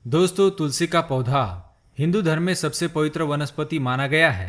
दोस्तों, तुलसी का पौधा हिंदू धर्म में सबसे पवित्र वनस्पति माना गया है।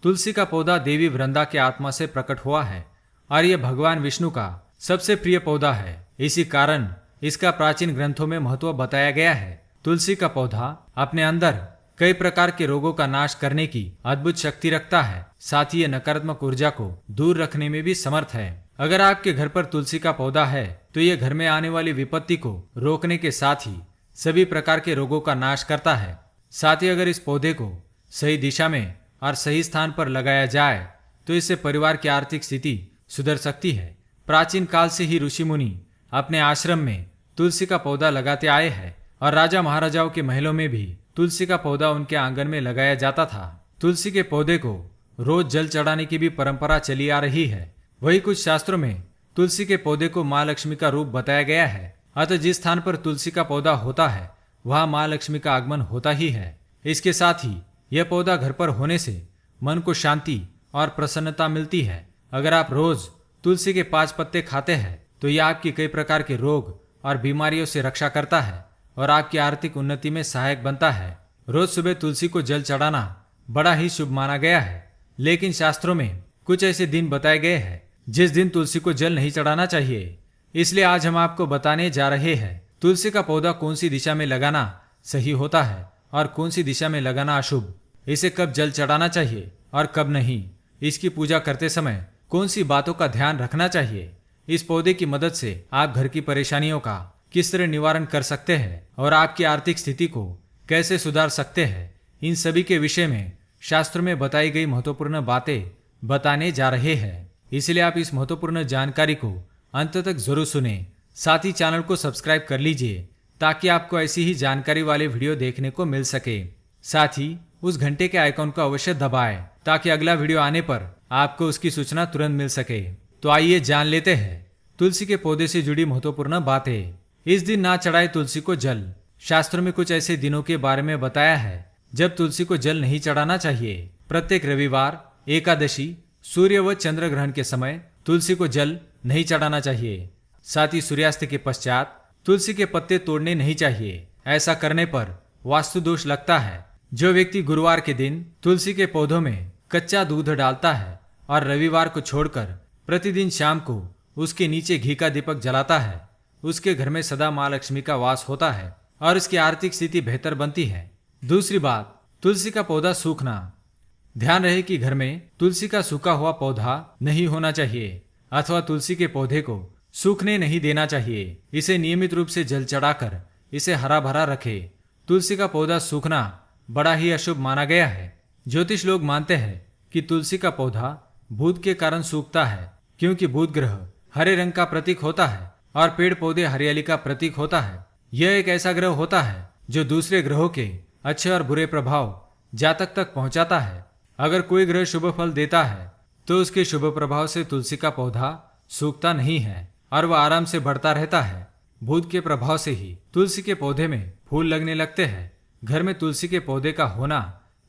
तुलसी का पौधा देवी वृंदा के आत्मा से प्रकट हुआ है और यह भगवान विष्णु का सबसे प्रिय पौधा है। इसी कारण इसका प्राचीन ग्रंथों में महत्व बताया गया है। तुलसी का पौधा अपने अंदर कई प्रकार के रोगों का नाश करने की अद्भुत शक्ति रखता है। साथ ही ये नकारात्मक ऊर्जा को दूर रखने में भी समर्थ है। अगर आपके घर पर तुलसी का पौधा है तो ये घर में आने वाली विपत्ति को रोकने के साथ ही सभी प्रकार के रोगों का नाश करता है। साथ ही अगर इस पौधे को सही दिशा में और सही स्थान पर लगाया जाए तो इससे परिवार की आर्थिक स्थिति सुधर सकती है। प्राचीन काल से ही ऋषि मुनि अपने आश्रम में तुलसी का पौधा लगाते आए हैं और राजा महाराजाओं के महलों में भी तुलसी का पौधा उनके आंगन में लगाया जाता था। तुलसी के पौधे को रोज जल चढ़ाने की भी परंपरा चली आ रही है। वही कुछ शास्त्रों में तुलसी के पौधे को माँ लक्ष्मी का रूप बताया गया है। अतः जिस स्थान पर तुलसी का पौधा होता है वहां माँ लक्ष्मी का आगमन होता ही है। इसके साथ ही यह पौधा घर पर होने से मन को शांति और प्रसन्नता मिलती है। अगर आप रोज तुलसी के 5 पत्ते खाते हैं तो यह आपकी कई प्रकार के रोग और बीमारियों से रक्षा करता है और आपकी आर्थिक उन्नति में सहायक बनता है। रोज सुबह तुलसी को जल चढ़ाना बड़ा ही शुभ माना गया है, लेकिन शास्त्रों में कुछ ऐसे दिन बताए गए हैं जिस दिन तुलसी को जल नहीं चढ़ाना चाहिए। इसलिए आज हम आपको बताने जा रहे हैं तुलसी का पौधा कौन सी दिशा में लगाना सही होता है और कौन सी दिशा में लगाना अशुभ। इसे कब जल चढ़ाना चाहिए और कब नहीं। इसकी पूजा करते समय कौन सी बातों का ध्यान रखना चाहिए। इस पौधे की मदद से आप घर की परेशानियों का किस तरह निवारण कर सकते हैं और आपकी आर्थिक स्थिति को कैसे सुधार सकते हैं, इन सभी के विषय में शास्त्र में बताई गई महत्वपूर्ण बातें बताने जा रहे हैं। इसलिए आप इस महत्वपूर्ण जानकारी को अंत तक जरूर सुने। साथ ही चैनल को सब्सक्राइब कर लीजिए ताकि आपको ऐसी ही जानकारी वाले वीडियो देखने को मिल सके। साथ ही उस घंटे के आइकॉन को अवश्य दबाएं ताकि अगला वीडियो आने पर आपको उसकी सूचना तुरंत मिल सके। तो आइए जान लेते हैं तुलसी के पौधे से जुड़ी महत्वपूर्ण बातें। इस दिन ना चढ़ाए तुलसी को जल। शास्त्रों में कुछ ऐसे दिनों के बारे में बताया है जब तुलसी को जल नहीं चढ़ाना चाहिए। प्रत्येक रविवार, एकादशी, सूर्य व चंद्र ग्रहण के समय तुलसी को जल नहीं चढ़ाना चाहिए। साथ ही सूर्यास्त के पश्चात तुलसी के पत्ते तोड़ने नहीं चाहिए। ऐसा करने पर वास्तु दोष लगता है। जो व्यक्ति गुरुवार के दिन तुलसी के पौधों में कच्चा दूध डालता है और रविवार को छोड़कर प्रतिदिन शाम को उसके नीचे घी का दीपक जलाता है, उसके घर में सदा माँ लक्ष्मी का वास होता है और उसकी आर्थिक स्थिति बेहतर बनती है। दूसरी बात, तुलसी का पौधा सूखना। ध्यान रहे कि घर में तुलसी का सूखा हुआ पौधा नहीं होना चाहिए अथवा तुलसी के पौधे को सूखने नहीं देना चाहिए। इसे नियमित रूप से जल चढ़ाकर इसे हरा भरा रखे। तुलसी का पौधा सूखना बड़ा ही अशुभ माना गया है। ज्योतिष लोग मानते हैं कि तुलसी का पौधा भूत के कारण सूखता है, क्योंकि भूत ग्रह हरे रंग का प्रतीक होता है और पेड़ पौधे हरियाली का प्रतीक होता है। यह एक ऐसा ग्रह होता है जो दूसरे ग्रहों के अच्छे और बुरे प्रभाव जातक तक पहुंचाता है। अगर कोई ग्रह शुभ फल देता है तो उसके शुभ प्रभाव से तुलसी का पौधा सूखता नहीं है और वह आराम से बढ़ता रहता है। भूत के प्रभाव से ही तुलसी के पौधे में फूल लगने लगते हैं। घर में तुलसी के पौधे का होना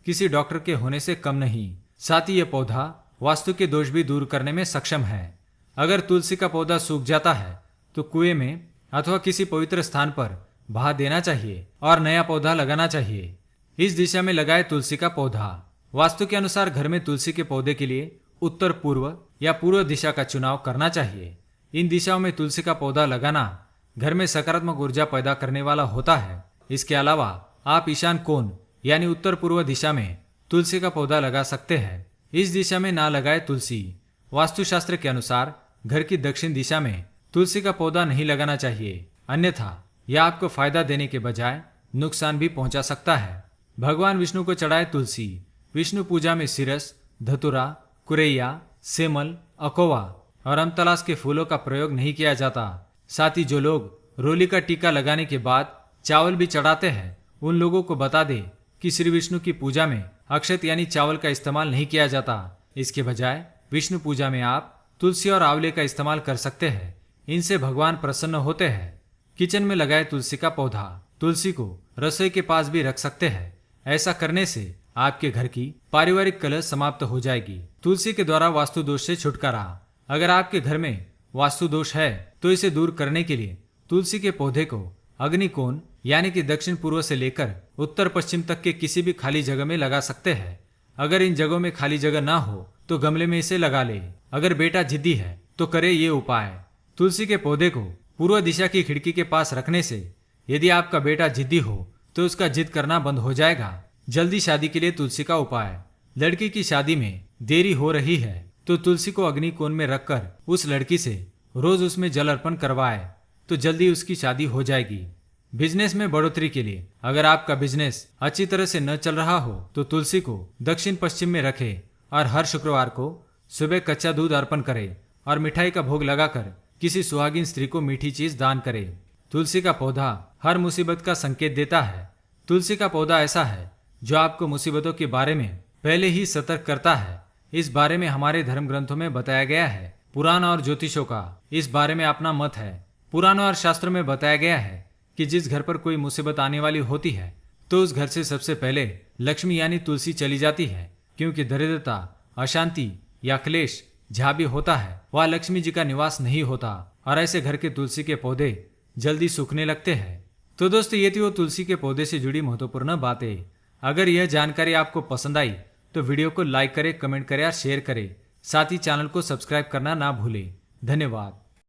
किसी डॉक्टर के होने से कम नहीं। साथ ही यह पौधा वास्तु के दोष भी दूर करने में सक्षम है। अगर तुलसी का पौधा सूख जाता है तो कुएं में अथवा किसी पवित्र स्थान पर बहा देना चाहिए और नया पौधा लगाना चाहिए। इस दिशा में लगाए तुलसी का पौधा। वास्तु के अनुसार घर में तुलसी के पौधे के लिए उत्तर पूर्व या पूर्व दिशा का चुनाव करना चाहिए। इन दिशाओं में तुलसी का पौधा लगाना घर में सकारात्मक ऊर्जा पैदा करने वाला होता है। इसके अलावा आप ईशान कोण यानी उत्तर पूर्व दिशा में तुलसी का पौधा लगा सकते हैं। इस दिशा में ना लगाए तुलसी। वास्तुशास्त्र के अनुसार घर की दक्षिण दिशा में तुलसी का पौधा नहीं लगाना चाहिए, अन्यथा यह आपको फायदा देने के बजाय नुकसान भी पहुंचा सकता है। भगवान विष्णु को चढ़ाए तुलसी। विष्णु पूजा में सिरस, धतुरा, कुरैया, सेमल, अकोवा और अमतलास के फूलों का प्रयोग नहीं किया जाता। साथ ही जो लोग रोली का टीका लगाने के बाद चावल भी चढ़ाते हैं उन लोगों को बता दे कि श्री विष्णु की पूजा में अक्षत यानी चावल का इस्तेमाल नहीं किया जाता। इसके बजाय विष्णु पूजा में आप तुलसी और आंवले का इस्तेमाल कर सकते हैं। इनसे भगवान प्रसन्न होते हैं। किचन में लगाए तुलसी का पौधा। तुलसी को रसोई के पास भी रख सकते हैं। ऐसा करने से आपके घर की पारिवारिक कलह समाप्त हो जाएगी। तुलसी के द्वारा वास्तु दोष से छुटकारा। अगर आपके घर में वास्तु दोष है तो इसे दूर करने के लिए तुलसी के पौधे को अग्निकोण यानी कि दक्षिण पूर्व से लेकर उत्तर पश्चिम तक के किसी भी खाली जगह में लगा सकते हैं। अगर इन जगहों में खाली जगह ना हो तो गमले में इसे लगा ले। अगर बेटा जिद्दी है तो करे ये उपाय। तुलसी के पौधे को पूर्व दिशा की खिड़की के पास रखने से यदि आपका बेटा जिद्दी हो तो उसका जिद करना बंद हो जाएगा। जल्दी शादी के लिए तुलसी का उपाय। लड़की की शादी में देरी हो रही है तो तुलसी को अग्नि कोण में रखकर उस लड़की से रोज उसमें जल अर्पण करवाए तो जल्दी उसकी शादी हो जाएगी। बिजनेस में बढ़ोतरी के लिए अगर आपका बिजनेस अच्छी तरह से न चल रहा हो तो तुलसी को दक्षिण पश्चिम में रखे और हर शुक्रवार को सुबह कच्चा दूध अर्पण करे और मिठाई का भोग लगाकर किसी सुहागिन स्त्री को मीठी चीज दान करे। तुलसी का पौधा हर मुसीबत का संकेत देता है। तुलसी का पौधा ऐसा है जो आपको मुसीबतों के बारे में पहले ही सतर्क करता है। इस बारे में हमारे धर्म ग्रंथों में बताया गया है। पुराण और ज्योतिषों का इस बारे में अपना मत है। पुराणों और शास्त्रों में बताया गया है कि जिस घर पर कोई मुसीबत आने वाली होती है तो उस घर से सबसे पहले लक्ष्मी यानी तुलसी चली जाती है, क्योंकि दरिद्रता, अशांति या क्लेश जहाँ भी होता है वह लक्ष्मी जी का निवास नहीं होता और ऐसे घर के तुलसी के पौधे जल्दी सूखने लगते हैं। तो दोस्तों ये थी वो तुलसी के पौधे से जुड़ी महत्वपूर्ण बातें। अगर यह जानकारी आपको पसंद आई तो वीडियो को लाइक करें, कमेंट करें और शेयर करें। साथ ही चैनल को सब्सक्राइब करना ना भूलें। धन्यवाद।